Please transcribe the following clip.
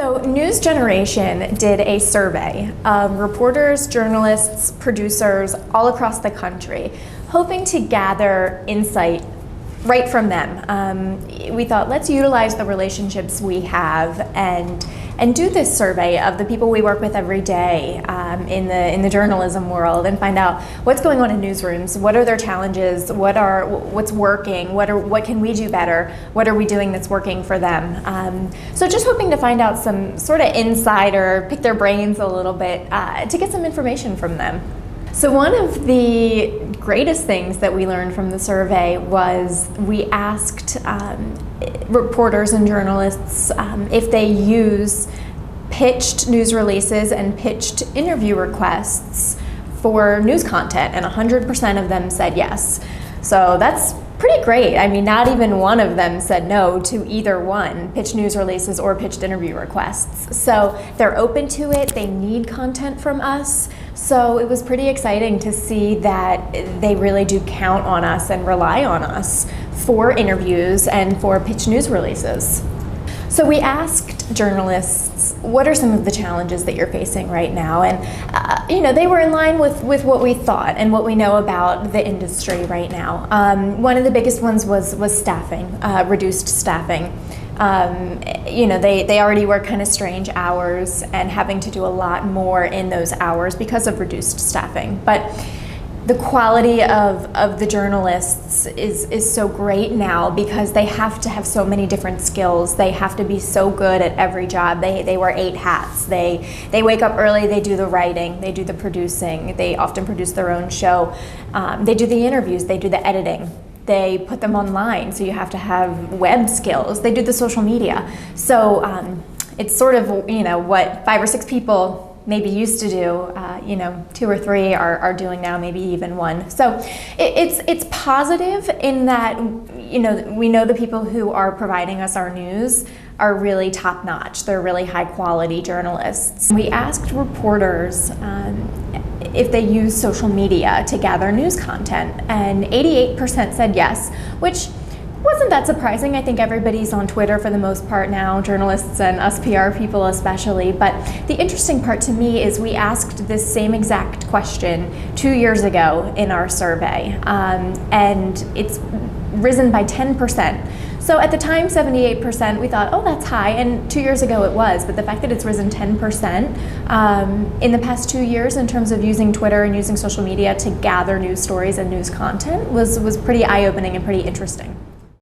So News Generation did a survey of reporters, journalists, producers all across the country, hoping to gather insight right from them. We thought, let's utilize the relationships we have and do this survey of the people we work with every day in the journalism world, and find out what's going on in newsrooms, what are their challenges, what's working, what can we do better, what are we doing that's working for them. So just hoping to find out some sort of insider, pick their brains a little bit to get some information from them. So one of the greatest things that we learned from the survey was we asked reporters and journalists if they use pitched news releases and pitched interview requests for news content, and 100% of them said yes. So that's pretty great. I mean, not even one of them said no to either one, pitched news releases or pitched interview requests. So they're open to it, they need content from us. So it was pretty exciting to see that they really do count on us and rely on us for interviews and for pitched news releases. So we asked journalists, what are some of the challenges that you're facing right now? And they were in line with what we thought and what we know about the industry right now. One of the biggest ones was staffing, reduced staffing. They already work kind of strange hours and having to do a lot more in those hours because of reduced staffing. But the quality of the journalists is so great now because they have to have so many different skills. They have to be so good at every job. They wear 8 hats. They wake up early, they do the writing, they do the producing, they often produce their own show. They do the interviews, they do the editing. They put them online, so you have to have web skills. They do the social media. So it's sort of what 5 or 6 people maybe used to do, 2 or 3 are doing now, maybe even 1. So it's positive in that we know the people who are providing us our news are really top-notch. They're really high-quality journalists. We asked reporters if they use social media to gather news content, and 88% said yes, which wasn't that surprising. I think everybody's on Twitter for the most part now, journalists and us PR people especially. But the interesting part to me is we asked this same exact question 2 years ago in our survey, and it's risen by 10%. So at the time, 78%, we thought, oh, that's high, and 2 years ago it was, but the fact that it's risen 10% in the past 2 years in terms of using Twitter and using social media to gather news stories and news content was pretty eye-opening and pretty interesting.